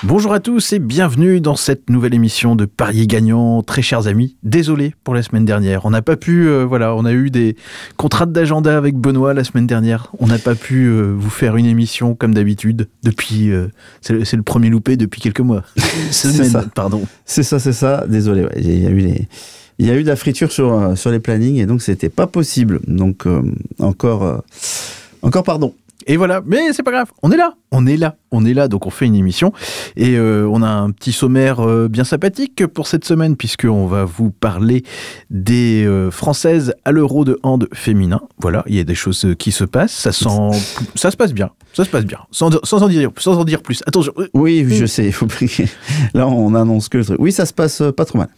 Bonjour à tous et bienvenue dans cette nouvelle émission de Parier Gagnant. Très chers amis, désolé pour la semaine dernière. On n'a pas pu, on a eu des contraintes d'agenda avec Benoît la semaine dernière. On n'a pas pu vous faire une émission comme d'habitude depuis, c'est le premier loupé depuis quelques mois. Pardon. C'est ça. Désolé, ouais. Il y a eu de la friture sur les plannings et donc c'était pas possible. Donc encore pardon. Et voilà, mais c'est pas grave, on est là, donc on fait une émission et on a un petit sommaire bien sympathique pour cette semaine puisqu'on va vous parler des Françaises à l'Euro de hand féminin. Voilà, il y a des choses qui se passent, ça se passe bien, sans en dire plus. Attention. Oui, je sais, il faut prier. Là, on annonce que le truc. Oui, ça se passe pas trop mal.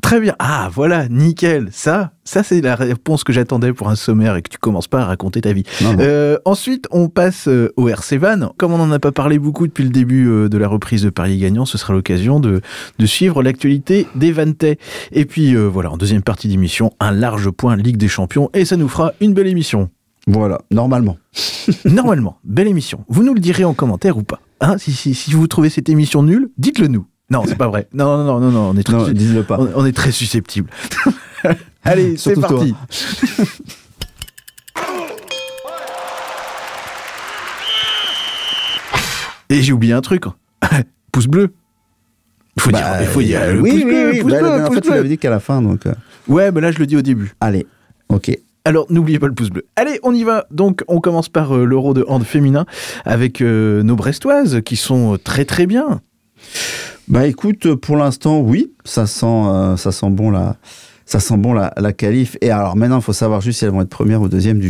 Très bien. Ah, voilà, nickel. Ça c'est la réponse que j'attendais pour un sommaire et que tu commences pas à raconter ta vie. Non. Ensuite, on passe au RC Van. Comme on n'en a pas parlé beaucoup depuis le début de la reprise de Parier Gagnant, ce sera l'occasion de suivre l'actualité des Vantais. Et puis, en deuxième partie d'émission, un large point Ligue des Champions et ça nous fera une belle émission. Voilà, normalement. Normalement, belle émission. Vous nous le direz en commentaire ou pas. Hein, si vous trouvez cette émission nulle, dites-le nous. Non, c'est pas vrai. Non, on est très, dis-le pas. On est très susceptibles. Allez, c'est parti. Et j'ai oublié un truc. Pouce bleu. Il faut dire le pouce bleu. Oui. La dernière fois, tu l'avais dit qu'à la fin, donc. Ouais, mais là, je le dis au début. Allez, ok. Alors, n'oubliez pas le pouce bleu. Allez, on y va. Donc, on commence par l'Euro de hand féminin avec nos Brestoises qui sont très très bien. Bah écoute, pour l'instant, oui, ça sent bon la qualif. Et alors maintenant, il faut savoir juste si elles vont être premières ou deuxième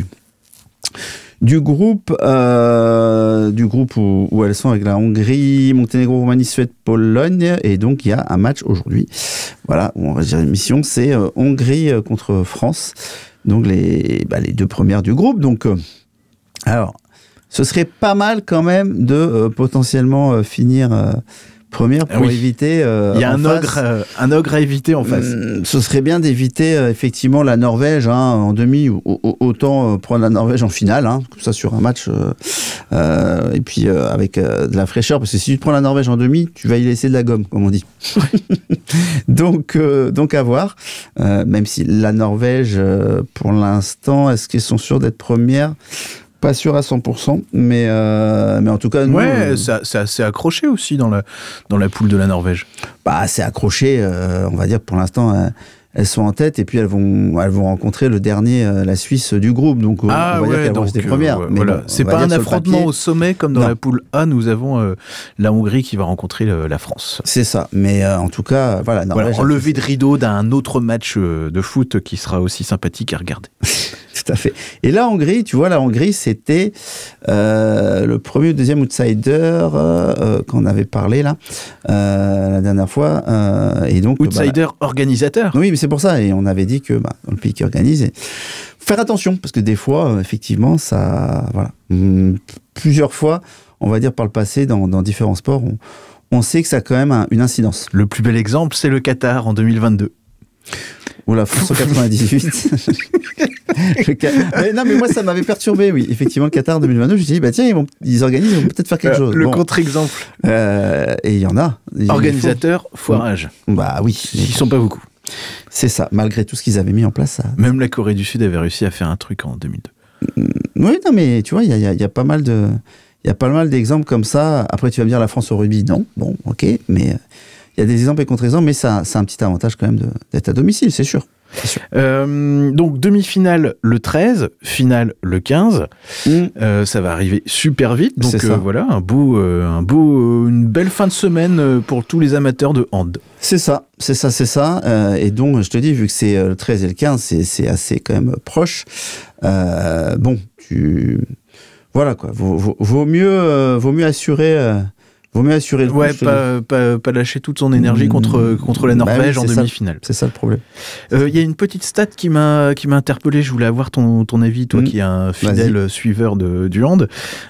du groupe où elles sont avec la Hongrie, Monténégro, Roumanie, Suède, Pologne. Et donc, il y a un match aujourd'hui. Voilà, on va dire l'émission, c'est Hongrie contre France. Donc, les deux premières du groupe. Donc, alors, ce serait pas mal quand même de potentiellement finir première pour éviter. Il y a un ogre à éviter en face. Ce serait bien d'éviter effectivement la Norvège en demi, ou autant prendre la Norvège en finale, comme ça sur un match, et puis avec de la fraîcheur, parce que si tu prends la Norvège en demi, tu vas y laisser de la gomme, comme on dit. donc à voir. Même si la Norvège, pour l'instant, est-ce qu'ils sont sûrs d'être premières ? Pas sûr à 100%, mais en tout cas... Nous, c'est assez accroché aussi dans la poule de la Norvège. Bah, c'est accroché, on va dire, pour l'instant, elles sont en tête, et puis elles vont rencontrer le dernier, la Suisse du groupe, donc on va dire qu'elles vont rester premières. Mais voilà. bon, c'est pas un affrontement au sommet, comme dans la poule A, nous avons la Hongrie qui va rencontrer la France. C'est ça, mais en tout cas, voilà. Enlevé de rideau d'un autre match de foot qui sera aussi sympathique à regarder. Tout à fait. Et la Hongrie, tu vois, c'était le premier ou deuxième outsider qu'on avait parlé là la dernière fois. Et donc, outsider organisateur. Oui, mais c'est pour ça. Et on avait dit que dans le pays qui organise, faire attention parce que des fois, effectivement, ça, voilà, plusieurs fois, on va dire par le passé, dans différents sports, on sait que ça a quand même une incidence. Le plus bel exemple, c'est le Qatar en 2022. Ou la France en 98. Mais moi, ça m'avait perturbé, oui. Effectivement, le Qatar 2022, je me suis dit, tiens, ils organisent, ils vont peut-être faire quelque chose. Le contre-exemple. Et il y en a. Organisateur, foirage. Bah oui. Ils sont pas beaucoup. C'est ça. Malgré tout ce qu'ils avaient mis en place. Même la Corée du Sud avait réussi à faire un truc en 2002. Oui, non, mais tu vois, il y a pas mal d'exemples comme ça. Après, tu vas me dire la France au rugby. Non. Bon, ok. Mais il y a des exemples et contre-exemples, mais ça a un petit avantage quand même d'être à domicile, c'est sûr. Donc demi-finale le 13, finale le 15. Ça va arriver super vite. Donc voilà, une belle fin de semaine pour tous les amateurs de hand. C'est ça. Et donc, je te dis, vu que c'est le 13 et le 15, c'est assez quand même proche. Voilà quoi. Vaut mieux assurer. Vaut mieux assurer le coup. Ouais, pas lâcher toute son énergie contre la Norvège en demi-finale. C'est ça le problème. Il y a une petite stat qui m'a interpellé. Je voulais avoir ton avis, toi qui es un fidèle suiveur du hand.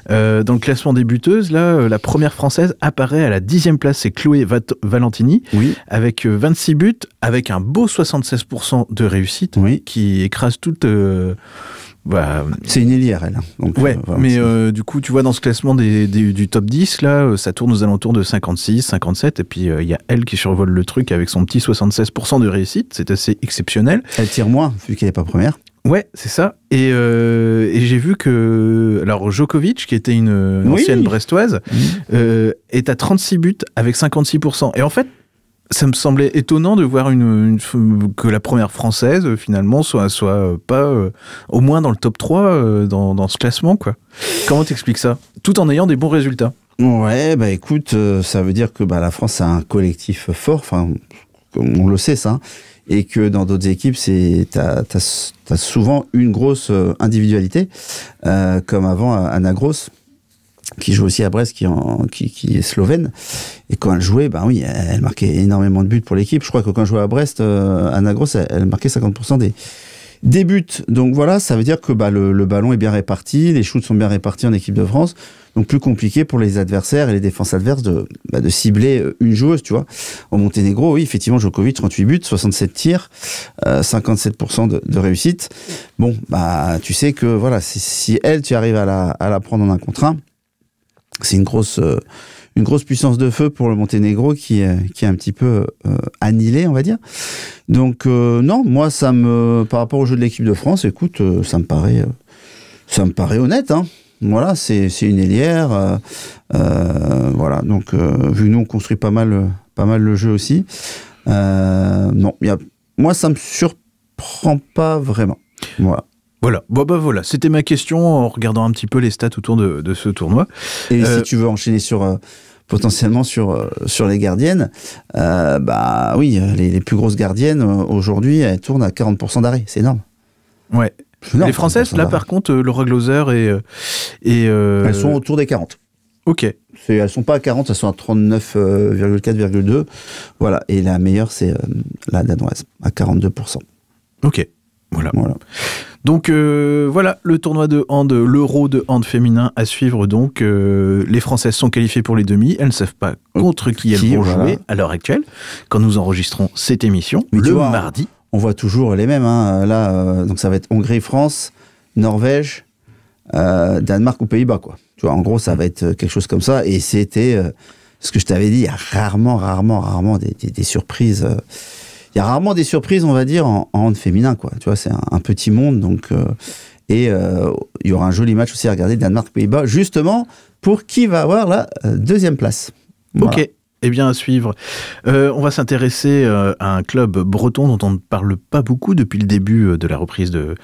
Dans le classement des buteuses, là, la première française apparaît à la 10e place. C'est Chloé Valentini, avec 26 buts, avec un beau 76% de réussite, qui écrase toute Bah, c'est une ailière, elle. Donc, ouais, voilà, mais du coup, tu vois, dans ce classement du top 10, là, ça tourne aux alentours de 56, 57, et puis il y a elle qui survole le truc avec son petit 76% de réussite, c'est assez exceptionnel. Elle tire moins, vu qu'elle n'est pas première. Ouais, c'est ça. Et j'ai vu que alors Djokovic, qui était une ancienne brestoise, est à 36 buts avec 56%. Et en fait, ça me semblait étonnant de voir que la première française, finalement, soit pas au moins dans le top 3 dans ce classement, quoi. Comment t'expliques ça? Tout en ayant des bons résultats. Ouais, bah écoute, ça veut dire que la France a un collectif fort, enfin, on le sait ça, et que dans d'autres équipes, t'as souvent une grosse individualité, comme avant Anna Gross, qui joue aussi à Brest, qui est slovène. Et quand elle jouait, oui, elle marquait énormément de buts pour l'équipe. Je crois que quand elle jouait à Brest, Anna Gross, elle marquait 50% des buts. Donc voilà, ça veut dire que le ballon est bien réparti, les shoots sont bien répartis en équipe de France. Donc plus compliqué pour les adversaires et les défenses adverses de cibler une joueuse, tu vois. Au Monténégro, oui, effectivement, Djokovic, 38 buts, 67 tirs, 57% de réussite. Bon, tu sais que voilà, si elle, tu arrives à la prendre en un contre un, c'est une grosse puissance de feu pour le Monténégro qui est un petit peu annihilé, on va dire. Donc non, moi par rapport au jeu de l'équipe de France, écoute, ça me paraît honnête, hein. Voilà, c'est une ailière, voilà. Donc vu que nous on construit pas mal le jeu aussi, non, moi ça me surprend pas vraiment. Voilà. Voilà, voilà, c'était ma question en regardant un petit peu les stats autour de ce tournoi. Et si tu veux enchaîner potentiellement sur les gardiennes, oui, les plus grosses gardiennes aujourd'hui, elles tournent à 40% d'arrêt, c'est énorme. Ouais. Non, les Françaises, là par contre, Laura Glauser et elles sont autour des 40. Ok. Elles sont pas à 40, elles sont à 39,4,2. Voilà, et la meilleure, c'est la danoise, à 42%. Ok, voilà. Donc voilà, le tournoi de hand, l'Euro de hand féminin à suivre. Donc les Françaises sont qualifiées pour les demi. Elles ne savent pas contre qui elles vont jouer à l'heure actuelle, quand nous enregistrons cette émission, le mardi. On voit toujours les mêmes. Hein. Là, donc ça va être Hongrie, France, Norvège, Danemark ou Pays-Bas, quoi. Tu vois, en gros, ça va être quelque chose comme ça. Et c'était ce que je t'avais dit. Il y a rarement des surprises. Il y a rarement des surprises, on va dire, en hand féminin, quoi. Tu vois, c'est un petit monde, donc il y aura un joli match aussi à regarder, Danemark-Pays-Bas, justement pour qui va avoir la deuxième place. Voilà. Ok. Eh bien, à suivre. On va s'intéresser à un club breton dont on ne parle pas beaucoup depuis le début de la reprise de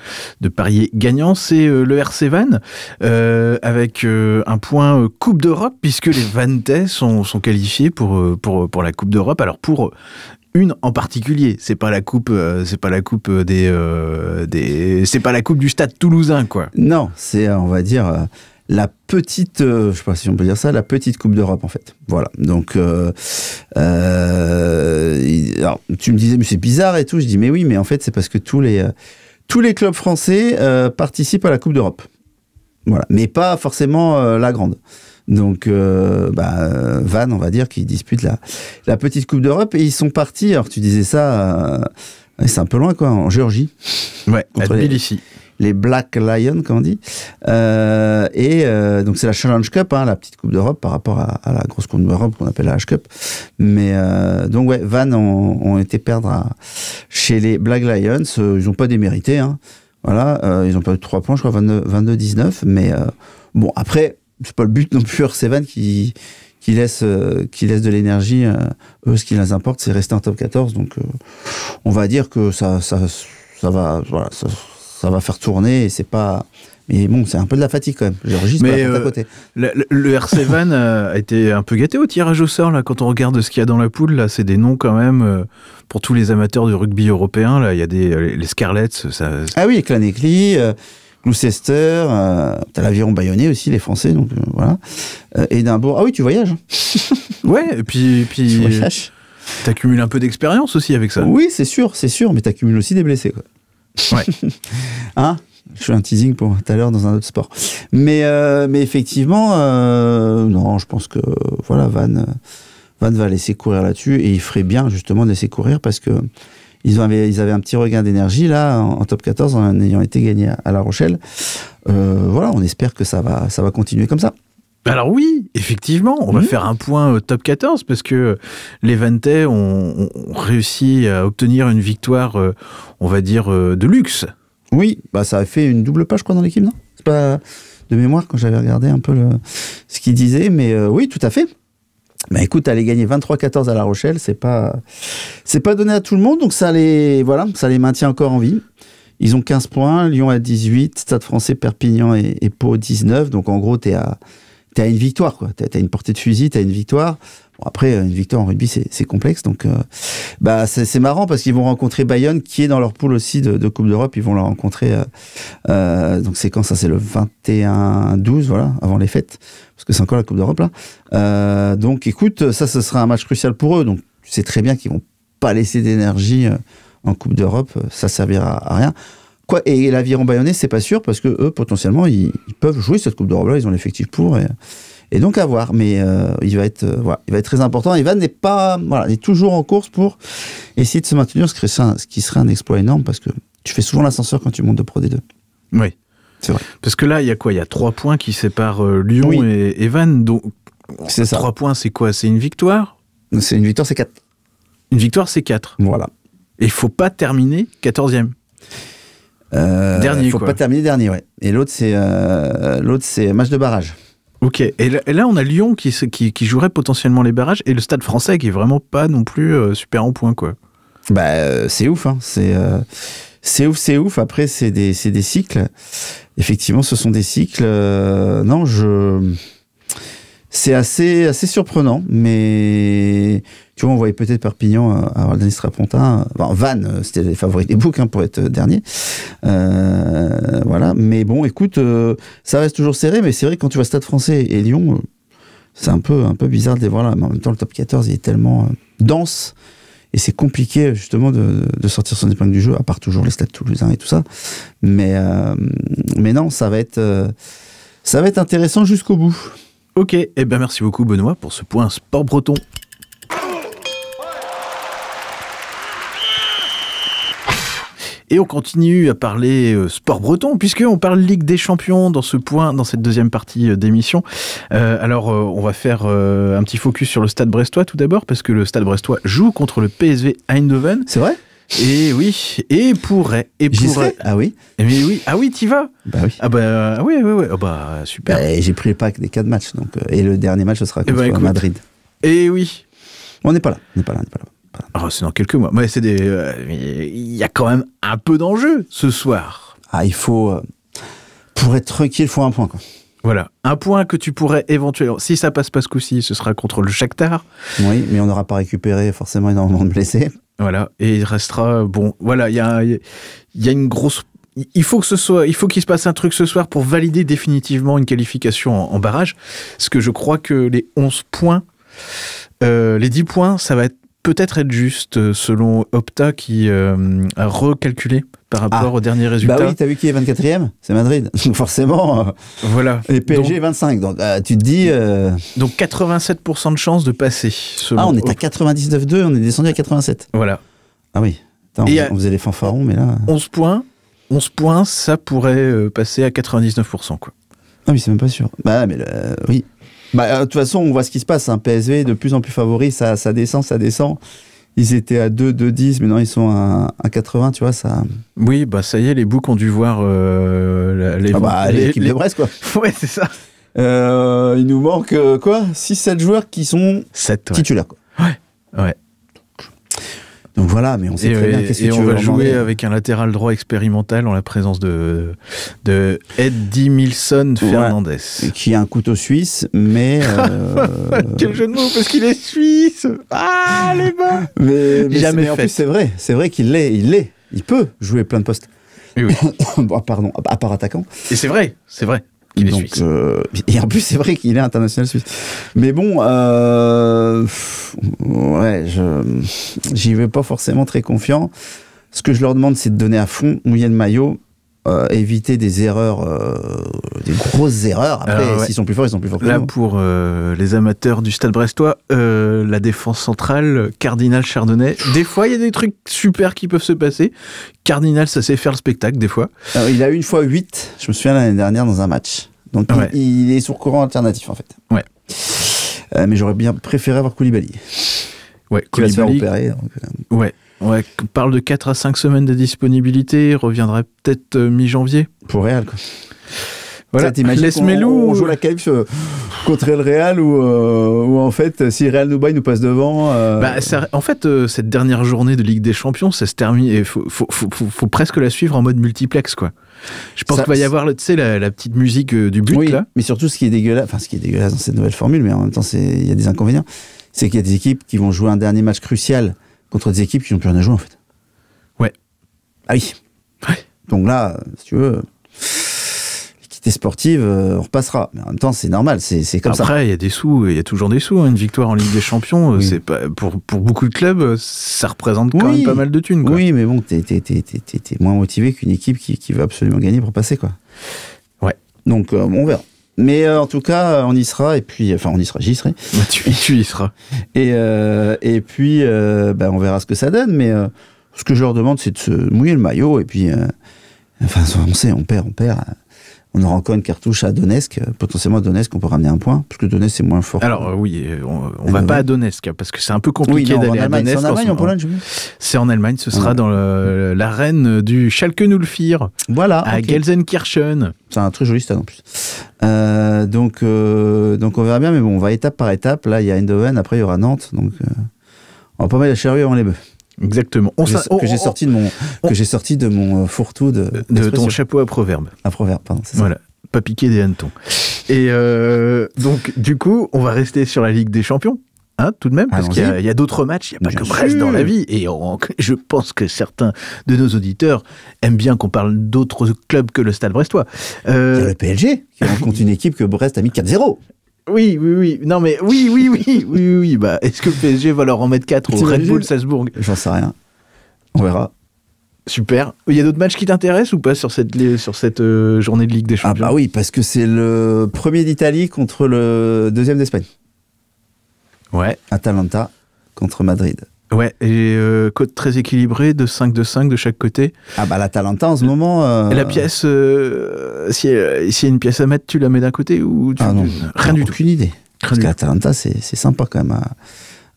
parier gagnant. C'est le RC Vannes, avec un point Coupe d'Europe, puisque les Vannais sont qualifiés pour la Coupe d'Europe. Alors, pour une en particulier, c'est pas la coupe c'est pas la coupe c'est pas la coupe du Stade Toulousain, quoi. Non, c'est, on va dire, la petite, je sais pas si on peut dire ça, la petite Coupe d'Europe, en fait. Voilà. Donc, alors, tu me disais, mais c'est bizarre et tout. Je dis, mais oui, mais en fait, c'est parce que tous les clubs français participent à la Coupe d'Europe. Voilà. Mais pas forcément la grande. Donc, Vannes, on va dire, qui dispute la petite Coupe d'Europe. Et ils sont partis, alors tu disais ça, c'est un peu loin, quoi, en Géorgie. Ouais, à Tbilissi. Les Black Lions, comme on dit. Donc c'est la Challenge Cup, hein, la petite Coupe d'Europe par rapport à la grosse Coupe d'Europe qu'on appelle la H-Cup. Mais donc ouais, Vannes ont été perdre chez les Black Lions. Ils n'ont pas démérité. Hein. Voilà, ils n'ont pas eu 3 points, je crois, 22-19. Mais bon, après, c'est pas le but non plus, RC Vannes qui laisse de l'énergie. Eux, ce qui les importe, c'est rester en top 14. Donc on va dire que ça va, voilà, ça va faire tourner et c'est pas. Mais bon, c'est un peu de la fatigue quand même. Géorgie, c'est pas à côté. Le RC Vannes a été un peu gâté au tirage au sort, là, quand on regarde ce qu'il y a dans la poule. Là, c'est des noms quand même pour tous les amateurs du rugby européen. Là, il y a les Scarlets. Ah oui, Claneckley, Gloucester, t'as l'Aviron Bayonnais aussi, les Français, donc voilà. Édimbourg. Ah oui, tu voyages. Ouais, et puis tu voyages. T'accumules un peu d'expérience aussi avec ça. Oui, c'est sûr, mais t'accumules aussi des blessés, quoi. Ouais. Hein, je fais un teasing pour tout à l'heure dans un autre sport. Mais effectivement, non, je pense que voilà, Vannes va laisser courir là-dessus et il ferait bien justement de laisser courir parce que ils avaient un petit regain d'énergie là en top 14 en ayant été gagnés à La Rochelle. Voilà, on espère que ça va continuer comme ça. Alors oui, effectivement, on va faire un point top 14 parce que les Vantais ont réussi à obtenir une victoire, on va dire, de luxe. Oui, bah ça a fait une double page, je crois, dans l'équipe, non? C'est pas de mémoire quand j'avais regardé un peu ce qu'il disait, mais oui, tout à fait. Bah écoute, aller gagner 23-14 à La Rochelle, c'est pas donné à tout le monde, donc ça les maintient encore en vie. Ils ont 15 points, Lyon à 18, Stade Français, Perpignan et Pau 19, donc en gros, t'as une victoire, quoi. T'as une portée de fusil, t'as une victoire. Bon, après, une victoire en rugby, c'est complexe. Donc, c'est marrant parce qu'ils vont rencontrer Bayonne, qui est dans leur poule aussi de Coupe d'Europe. Ils vont la rencontrer. Donc, c'est quand ça? C'est le 21-12, voilà, avant les fêtes. Parce que c'est encore la Coupe d'Europe, là. Donc, écoute, ça, ce sera un match crucial pour eux. Donc, tu sais très bien qu'ils vont pas laisser d'énergie en Coupe d'Europe. Ça servira à rien. Et l'aviron bayonnais, c'est pas sûr, parce que eux, potentiellement, ils peuvent jouer cette Coupe d'Europe-là, ils ont l'effectif pour, et donc à voir. Mais il va être très important. Evan il est toujours en course pour essayer de se maintenir, ce qui serait un exploit énorme, parce que tu fais souvent l'ascenseur quand tu montes de Pro D2. Oui. C'est vrai. Parce que là, il y a quoi? Il y a 3 points qui séparent Lyon et Evan. Donc, c'est ça. 3 points, c'est quoi? C'est une victoire? C'est une victoire, c'est 4. Une victoire, c'est 4. Voilà. Et il faut pas terminer 14e. Dernier, faut quoi. pas terminer dernier, ouais. Et l'autre, c'est match de barrage. Ok. Et là, on a Lyon qui jouerait potentiellement les barrages et le Stade Français qui est vraiment pas non plus super en point, quoi. Bah, c'est ouf, hein. C'est ouf. Après, c'est des cycles. Effectivement, ce sont des cycles. C'est assez surprenant, mais tu vois, on voyait peut-être Perpignan avoir Denis Strapontin. Vannes, c'était les favoris des books pour être dernier. Voilà. Mais bon, écoute, ça reste toujours serré, mais c'est vrai que quand tu vois Stade Français et Lyon, c'est un peu bizarre de les voir là. Mais en même temps, le top 14, il est tellement dense et c'est compliqué justement de sortir son épingle du jeu, à part toujours les Stades Toulousains et tout ça. Mais non, ça va être intéressant jusqu'au bout. Ok, eh ben merci beaucoup Benoît pour ce point sport breton. Et on continue à parler sport breton, puisqu'on parle Ligue des Champions dans cette deuxième partie d'émission. Alors, on va faire un petit focus sur le Stade Brestois tout d'abord, parce que le Stade Brestois joue contre le PSV Eindhoven. C'est vrai ? Et oui, et pourrait. Ah oui ? Mais oui, ah oui, t'y vas ? Bah oui. Ah bah oui, ah bah super. Bah, j'ai pris le pack des 4 matchs, donc, et le dernier match, ce sera contre Madrid. Et oui. On n'est pas là. Oh, c'est dans quelques mois. Mais il y a quand même un peu d'enjeu ce soir. Ah, il faut... pour être tranquille, il faut un point, quoi. Voilà. Un point que tu pourrais éventuellement... Si ça passe pas ce coup-ci, ce sera contre le Shakhtar. Oui, mais on n'aura pas récupéré forcément énormément de blessés. Voilà. Et il restera... Bon, voilà, il y a une grosse... Il faut qu'il se passe un truc ce soir pour valider définitivement une qualification en barrage. Parce que je crois que les 11 points... les 10 points, ça va peut-être être juste selon Opta qui a recalculé par rapport au dernier résultat. Bah oui, t'as vu qui est 24e ? C'est Madrid. Donc forcément, voilà. Et PSG 25. Donc tu te dis... Donc 87% de chance de passer. On est à 99,2, on est descendu à 87. Voilà. Ah oui. Attends, on faisait les fanfarons, mais là... 11 points, ça pourrait passer à 99%, quoi. Ah oui, c'est même pas sûr. Bah mais oui. Bah, de toute façon, on voit ce qui se passe. PSV de plus en plus favori, ça descend. Ils étaient à 2,10, maintenant ils sont à 80, tu vois, ça... Oui, bah ça y est, les books ont dû voir l'équipe de Brest, quoi. Ouais, c'est ça. Il nous manque, 6-7 joueurs qui sont titulaires, quoi. Ouais. Donc voilà, mais on sait très bien qu'est-ce que tu veux. Et on va jouer avec un latéral droit expérimental en la présence de Eddie Milson Fernandez. Ouais, qui a un couteau suisse, mais... Quel jeu de mots, parce qu'il est suisse. Ah, les bas. Mais en plus, c'est vrai qu'il l'est. Il peut jouer plein de postes. Oui. Pardon, à part attaquant. Et c'est vrai. Il est suisse. Et en plus, c'est vrai qu'il est international suisse. Mais bon, j'y vais pas forcément très confiant. Ce que je leur demande, c'est de donner à fond, mouiller le maillot éviter des erreurs, des grosses erreurs. Après, s'ils sont plus forts, ils sont plus forts que là, nous. pour les amateurs du Stade brestois, la défense centrale, Cardinal, Chardonnay, des fois, il y a des trucs super qui peuvent se passer. Cardinal, ça sait faire le spectacle, des fois. Alors, il a eu une fois 8, je me souviens l'année dernière, dans un match. Donc, il est sur courant alternatif, en fait. Ouais. Mais j'aurais bien préféré avoir Koulibaly. Ouais, qui va se faire opérer. Donc, Ouais, on parle de 4 à 5 semaines de disponibilité, il reviendrait peut-être mi-janvier. Pour Real, quoi. Voilà, on joue la qualif contre le Real ou en fait, si Real nous bat, il nous passe devant. En fait, cette dernière journée de Ligue des Champions, ça se termine et faut presque la suivre en mode multiplex, quoi. Je pense qu'il va y avoir, tu sais, la petite musique du but, là. Mais surtout, ce qui est dégueulasse dans cette nouvelle formule, mais en même temps, il y a des inconvénients, c'est qu'il y a des équipes qui vont jouer un dernier match crucial contre des équipes qui n'ont plus rien à jouer, en fait. Ouais. Ah oui. Ouais. Donc là, si tu veux, l'équité sportive, on repassera. Mais en même temps, c'est normal, c'est comme ça. Après, il y a des sous, il y a toujours des sous. Une victoire en Ligue des Champions, c'est pas, pour beaucoup de clubs, ça représente quand même pas mal de thunes, quoi. Oui, mais bon, t'es moins motivé qu'une équipe qui veut absolument gagner pour passer, quoi. Ouais. Donc, on verra. Mais en tout cas, on y sera, et puis, enfin, j'y serai. Tu y seras. Et puis, on verra ce que ça donne, mais ce que je leur demande, c'est de se mouiller le maillot, et puis, on sait, on perd. On aura encore une cartouche à Donetsk. Potentiellement à Donetsk, on peut ramener un point, parce que Donetsk, c'est moins fort. Alors oui, on va pas à Donetsk, parce que c'est un peu compliqué d'aller à Donetsk. C'est en Allemagne, en Pologne, je veux. C'est en Allemagne, ce sera dans l'arène du Schalke 04. Voilà. À Gelsenkirchen. C'est un très joli stade en plus. Donc on verra bien, mais bon, on va étape par étape. Là, il y a Eindhoven, après il y aura Nantes. Donc on va pas mettre la charrue avant les bœufs. Exactement. Que j'ai sorti de mon fourre-tout de ton chapeau à proverbe. À proverbe, pardon. C'est ça. Voilà. Pas piquer des hannetons. Et donc, du coup, on va rester sur la Ligue des Champions. Hein, tout de même, parce qu'il y a d'autres matchs, il n'y a pas que Brest dans la vie. Et je pense que certains de nos auditeurs aiment bien qu'on parle d'autres clubs que le Stade brestois. Il y a le PSG, qui rencontre une équipe que Brest a mis 4-0. Oui. Non, mais oui. Bah, est-ce que le PSG va leur en mettre 4 au Red Bull Salzbourg ? J'en sais rien. On verra. Super. Il y a d'autres matchs qui t'intéressent ou pas sur cette journée de Ligue des Champions ? Ah bah oui, parce que c'est le premier d'Italie contre le deuxième d'Espagne. Ouais. Atalanta contre Madrid. Ouais, et cote très équilibrée de 5 de chaque côté. Ah bah l'Atalanta en ce moment... Et la pièce, s'il y a une pièce à mettre, tu la mets d'un côté ou non, rien du tout. Aucune idée. Parce que l'Atalanta, c'est sympa quand même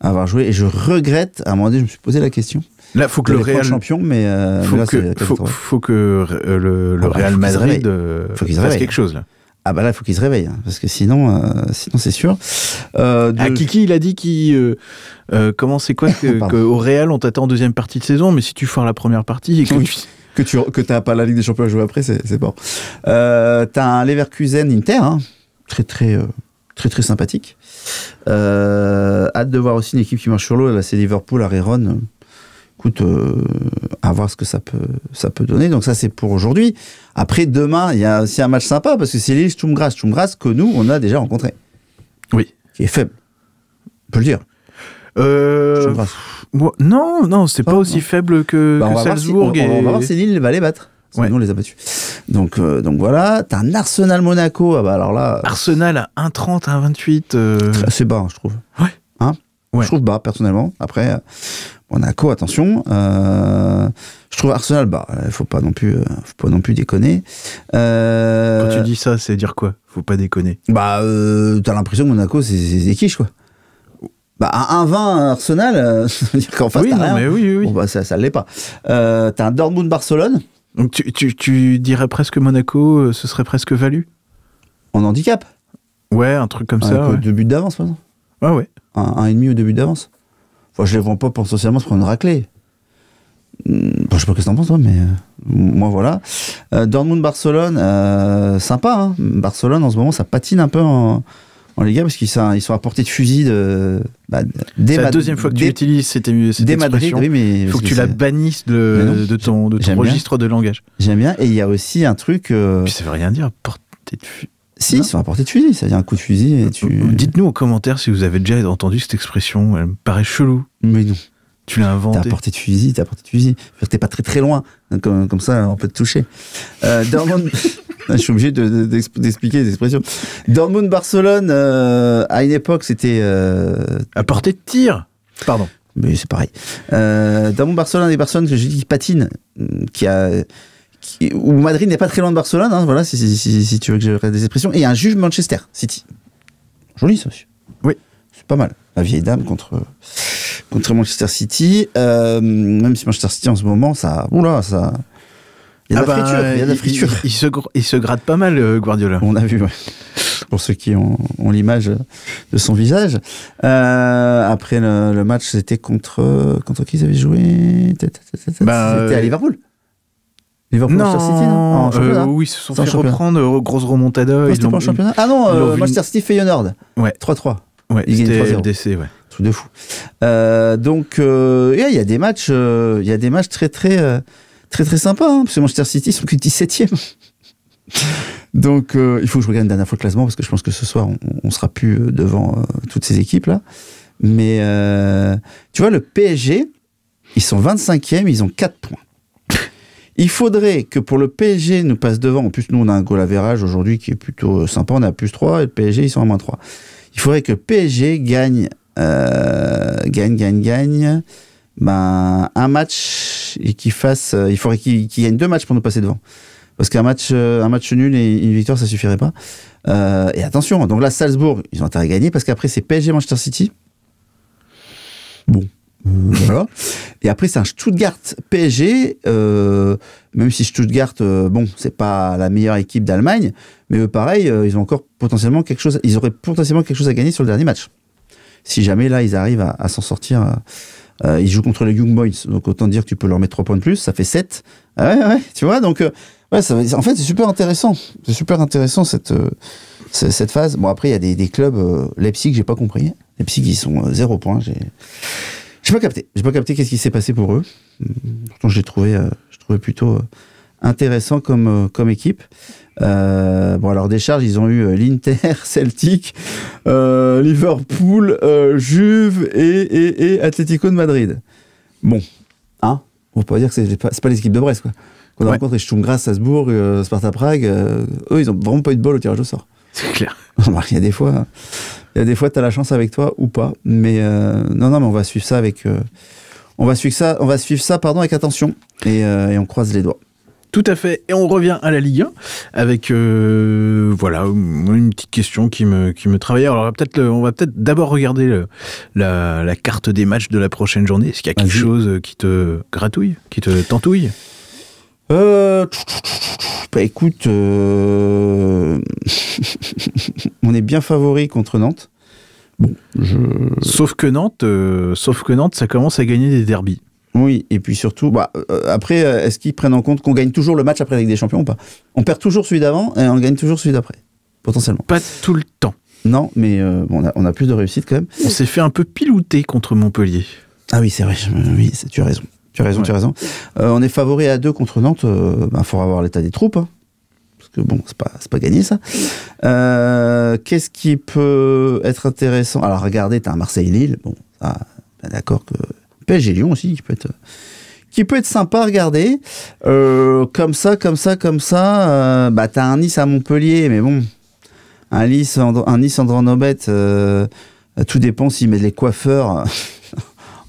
à avoir joué. Et je regrette, à un moment donné, je me suis posé la question. Là, faut que le Real champion, mais faut que le Real Madrid fasse quelque chose là. Ah bah là, il faut qu'il se réveille, parce que sinon c'est sûr. Kiki, il a dit comment c'est quoi qu'au Real, on t'attend en deuxième partie de saison, mais si tu foires la première partie et que t'as pas la Ligue des Champions à jouer après, c'est bon. T'as un Leverkusen Inter, très sympathique. Hâte de voir aussi une équipe qui marche sur l'eau. Là, c'est Liverpool à Rérone. Écoute, à voir ce que ça peut donner. Donc ça, c'est pour aujourd'hui. Après, demain, il y a aussi un match sympa, parce que c'est Lille Sturm Graz que nous, on a déjà rencontré. Oui. Qui est faible. On peut le dire. Non, c'est pas aussi faible que Salzbourg. On va voir si Lille va les battre. Nous, on les a battus. Donc voilà. T'as un Arsenal Monaco. Ah bah alors là. Arsenal à 1,30, 1,28. C'est bas, je trouve. Ouais. Je trouve bas, personnellement. Après, Monaco, attention. Je trouve Arsenal bas. Faut pas non plus déconner. Quand tu dis ça, c'est dire quoi ? Faut pas déconner. Bah, t'as l'impression que Monaco, c'est des quiches, quoi. Bah, un 1-20 Arsenal, ça veut dire qu'en face, oui, t'as rien. Mais oui. Bon, bah, ça l'est pas. T'as un Dortmund-Barcelone. Donc, tu dirais presque Monaco, ce serait presque value ? En handicap. Ouais, un truc comme ça. Avec 2 buts d'avance, par exemple. Ah ouais. 1,5 ou 2 buts d'avance. Enfin, je les vends pas potentiellement se prendre une raclée. Je sais pas ce que t'en penses, toi, mais moi, voilà. Dortmund-Barcelone, sympa, hein. Barcelone, en ce moment, ça patine un peu en Liga, parce qu'ils sont à portée de fusil c'est la deuxième fois que tu utilises cette expression. Il faut que tu la bannisses de ton registre de langage. J'aime bien. Et il y a aussi un truc... Puis ça veut rien dire, portée de fusil. Si, ils sont à portée de fusil, c'est-à-dire un coup de fusil et Dites-nous en commentaire si vous avez déjà entendu cette expression, elle me paraît chelou. Mais non. Tu l'as T'es à inventé. portée de fusil. T'es pas très très loin, comme ça on peut te toucher. Dortmund, je suis obligé d'expliquer les expressions. Dortmund-Barcelone, à une époque c'était... À portée de tir. Pardon. Mais c'est pareil. Dortmund-Barcelone, des personnes que j'ai dit qui patinent, où Madrid n'est pas très loin de Barcelone, hein, voilà, si tu veux que je reste des expressions. Et un juge Manchester City. Joli ça aussi. Oui. C'est pas mal. La vieille dame contre Manchester City. Même si Manchester City en ce moment, ça. Oula, ça. Il y a de la friture. Il y a de la friture. Il se gratte pas mal, Guardiola. On a vu, ouais. Pour ceux qui ont l'image de son visage. Après le match, c'était contre qui ils avaient joué? C'était à Liverpool. Liverpool-Manchester City, non en championnat. Oui, ils se sont fait reprendre, grosse remontada. Non, c'était pas en championnat. Ah non, Manchester City Feyenoord. Ouais. 3-3. Ouais, ils gagnent 3-0. LDC, ouais. Truc de fou. Donc, il y a des matchs, très très sympas, hein, parce que Manchester City, ils sont que 17e. Donc, il faut que je regarde une dernière fois le classement, parce que je pense que ce soir, on sera plus devant toutes ces équipes-là. Mais, tu vois, le PSG, ils sont 25e, ils ont 4 points. Il faudrait que pour le PSG nous passe devant, en plus nous on a un goal average aujourd'hui qui est plutôt sympa, on est à +3 et le PSG ils sont à -3. Il faudrait que le PSG gagne un match et qu'il fasse, il faudrait qu'il gagne 2 matchs pour nous passer devant. Parce qu'un match nul et une victoire ça suffirait pas. Et attention, donc là Salzbourg ils ont intérêt à gagner parce qu'après c'est PSG Manchester City. Bon. Voilà. Et après c'est un Stuttgart PSG, même si Stuttgart c'est pas la meilleure équipe d'Allemagne, mais eux pareil ils ont encore potentiellement quelque chose, ils auraient potentiellement quelque chose à gagner sur le dernier match si jamais là ils arrivent à s'en sortir. Ils jouent contre les Young Boys, donc autant dire que tu peux leur mettre 3 points de plus, ça fait 7. Ouais, tu vois, donc en fait c'est super intéressant cette phase. Bon après il y a des clubs, Leipzig j'ai pas compris, Leipzig ils sont 0 points, j'ai pas capté qu'est-ce qui s'est passé pour eux. Pourtant, je trouvais plutôt intéressant comme équipe. Bon, alors des charges, ils ont eu l'Inter, Celtic, Liverpool, Juve et Atlético de Madrid. Bon, hein, on peut pas dire que c'est pas les équipes de Brest, quoi. On a rencontré Sturm Graz, Salzbourg, Sparta Prague. Eux, ils ont vraiment pas eu de bol au tirage au sort. C'est clair. Il y a des fois, t'as la chance avec toi ou pas. Mais non, mais on va suivre ça avec, avec attention et on croise les doigts. Tout à fait. Et on revient à la Ligue 1 avec voilà une petite question qui me travaille. Alors on va peut-être d'abord regarder la carte des matchs de la prochaine journée. Est-ce qu'il y a quelque chose qui te gratouille, qui te tentouille? Bah écoute, on est bien favori contre Nantes. Bon, sauf que Nantes, ça commence à gagner des derbies. Oui, et puis surtout, après, est-ce qu'ils prennent en compte qu'on gagne toujours le match après avec des champions ou pas? On perd toujours celui d'avant et on gagne toujours celui d'après, potentiellement. Pas tout le temps. Non, mais on a plus de réussite quand même. On s'est fait un peu pilouter contre Montpellier. Ah oui, c'est vrai, oui, tu as raison. Tu as raison. On est favori à 2 contre Nantes, faudra voir l'état des troupes, hein, parce que bon, c'est pas gagné ça. Qu'est-ce qui peut être intéressant? Alors regardez, t'as un Marseille-Lille, bon, ça, d'accord que PSG-Lyon aussi, qui peut être sympa à regarder. Comme ça, t'as un Nice à Montpellier, mais bon, un Nice Andronobet, tout dépend s'ils mettent les coiffeurs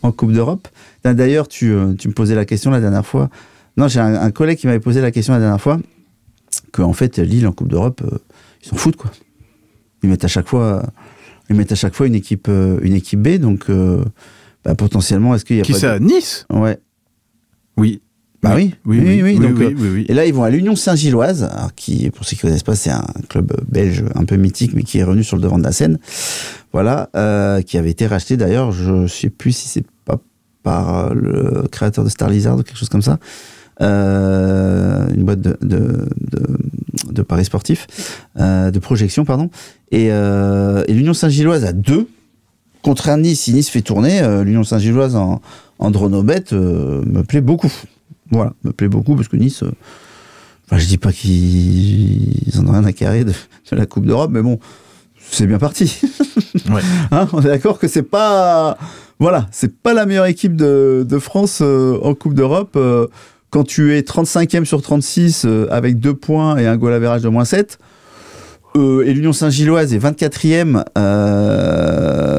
en Coupe d'Europe. D'ailleurs, tu me posais la question la dernière fois. Non, j'ai un collègue qui m'avait posé la question la dernière fois, que en fait, Lille en Coupe d'Europe, ils s'en foutent, quoi. Ils mettent à chaque fois une équipe B, donc potentiellement, est-ce qu'il y a qui pas ça, Nice? Ouais. Oui. Oui. Donc, oui. Et là, ils vont à l'Union Saint-Gilloise, alors qui, pour ceux qui ne connaissent pas, c'est un club belge un peu mythique, mais qui est revenu sur le devant de la scène. Voilà, qui avait été racheté d'ailleurs, je ne sais plus si c'est pas par le créateur de Star Lizard ou quelque chose comme ça. Une boîte de paris sportifs, de projection, pardon. Et l'Union Saint-Gilloise à 2 contre un Nice. Si Nice fait tourner, l'Union Saint-Gilloise en dronobet me plaît beaucoup. Voilà, me plaît beaucoup parce que Nice, je dis pas qu'ils en ont rien à carrer de la Coupe d'Europe, mais bon, c'est bien parti. Ouais. Hein, on est d'accord que c'est pas Voilà, c'est pas la meilleure équipe de France en Coupe d'Europe. Quand tu es 35e sur 36 avec 2 points et un goal average de -7, et l'Union Saint-Gilloise est 24e,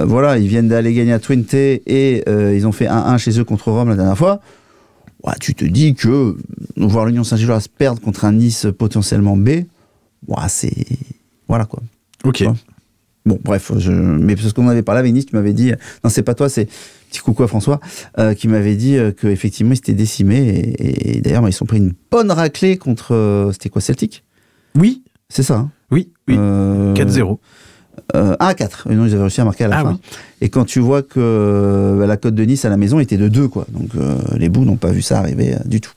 voilà, ils viennent d'aller gagner à Twente et ils ont fait 1-1 chez eux contre Rome la dernière fois. Ouais, tu te dis que voir l'Union Saint-Gilloise perdre contre un Nice potentiellement B, ouais, c'est... Voilà quoi. Ok. Bon, bref, mais parce qu'on avait parlé avec Nice, tu m'avais dit... Non, c'est pas toi, c'est petit coucou à François, qui m'avait dit qu'effectivement, ils s'étaient décimés. Et d'ailleurs, ils sont pris une bonne raclée contre... c'était quoi, Celtic ? Oui. C'est ça, hein ? Oui. 4-0. 1-4. Non, ils avaient réussi à marquer à la fin. Oui. Et quand tu vois que la cote de Nice à la maison était de 2, quoi. Donc, les Boues n'ont pas vu ça arriver du tout.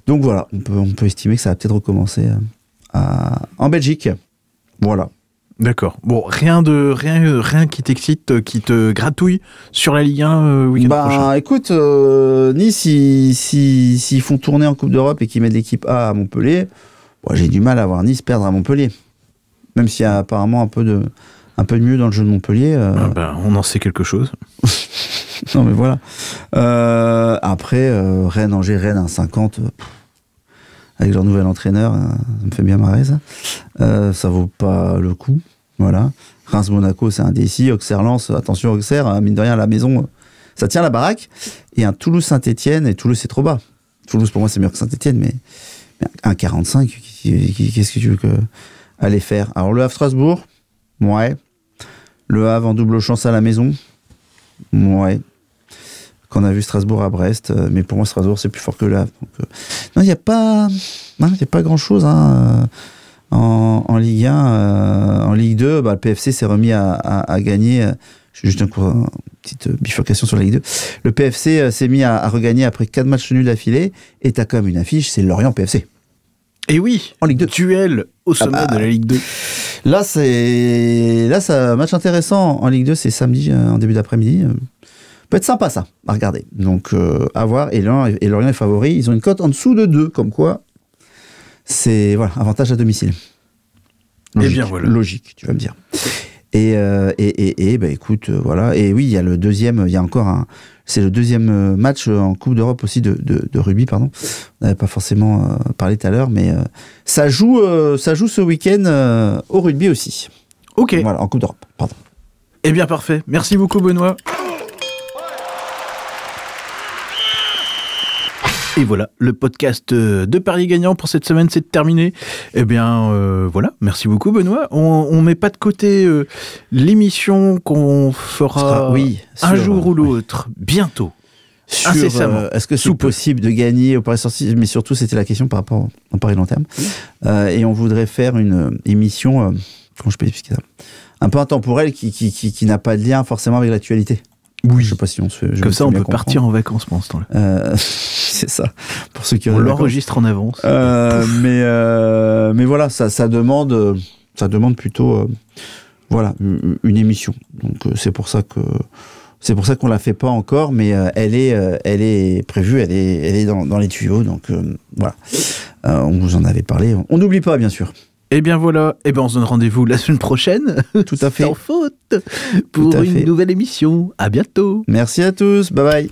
Donc voilà, on peut estimer que ça va peut-être recommencer en Belgique. Voilà. D'accord. Bon, rien qui t'excite, qui te gratouille sur la Ligue 1 week-end prochain. Écoute, Nice, s'ils font tourner en Coupe d'Europe et qu'ils mettent l'équipe A à Montpellier, j'ai du mal à voir Nice perdre à Montpellier. Même s'il y a apparemment un peu de mieux dans le jeu de Montpellier. On en sait quelque chose. Non, mais voilà. Après, Rennes, Angers, Rennes, 1,50. Avec leur nouvel entraîneur, ça me fait bien marrer, ça. Ça vaut pas le coup. Voilà. Reims-Monaco, c'est un déci. Auxerre-Lens, attention, Auxerre, mine de rien, à la maison, ça tient la baraque. Et un Toulouse-Saint-Etienne, et Toulouse, c'est trop bas. Toulouse, pour moi, c'est meilleur que Saint-Etienne, mais 1,45, qu'est-ce que tu veux aller faire ? Alors, Le Havre-Strasbourg, ouais. Le Havre en double chance à la maison, ouais. Qu'on a vu Strasbourg à Brest, mais pour moi, Strasbourg, c'est plus fort que Le Havre. Donc, non, il n'y a pas grand-chose en Ligue 1. En Ligue 2, le PFC s'est remis à gagner. Juste une petite bifurcation sur la Ligue 2. Le PFC s'est mis à regagner après 4 matchs nuls d'affilée, et t'as quand même une affiche, c'est Lorient-PFC. Et oui, en Ligue 2. Duel au sommet de la Ligue 2. Là, c'est un match intéressant en Ligue 2, c'est samedi, en début d'après-midi. Peut être sympa, ça, à regarder. Donc, à voir. Et Lorient est favori. Ils ont une cote en dessous de 2, comme quoi c'est avantage à domicile. Logique, bien voilà. Logique, tu vas me dire. Et écoute, voilà. Et oui, il y a le deuxième, il y a encore c'est le deuxième match en Coupe d'Europe aussi de rugby, pardon. On n'avait pas forcément parlé tout à l'heure, mais ça joue ce week-end au rugby aussi. Ok. Voilà, en Coupe d'Europe, pardon. Eh bien, parfait. Merci beaucoup, Benoît. Et voilà, le podcast de Paris Gagnant pour cette semaine, c'est terminé. Eh bien, voilà, merci beaucoup Benoît. On met pas de côté l'émission qu'on fera un jour ou l'autre, bientôt, incessamment. Est-ce que c'est possible de gagner au Paris Sportif ? Mais surtout, c'était la question par rapport au Paris Long Terme. Et on voudrait faire une émission, comment je peux expliquer ça ? Un peu intemporelle qui n'a pas de lien forcément avec l'actualité. Oui. Je sais pas si on se fait. Comme ça, on peut partir en vacances pendant ce temps-là. C'est ça. Pour ceux qui on l'enregistre en avance. Mais voilà, ça demande plutôt, une émission. Donc c'est pour ça qu'on la fait pas encore, mais elle est prévue, elle est dans les tuyaux. Donc voilà, on vous en avait parlé. On n'oublie pas, bien sûr. Eh bien voilà, on se donne rendez-vous la semaine prochaine. Tout à fait. Sans faute. Pour une nouvelle émission. À bientôt. Merci à tous. Bye bye.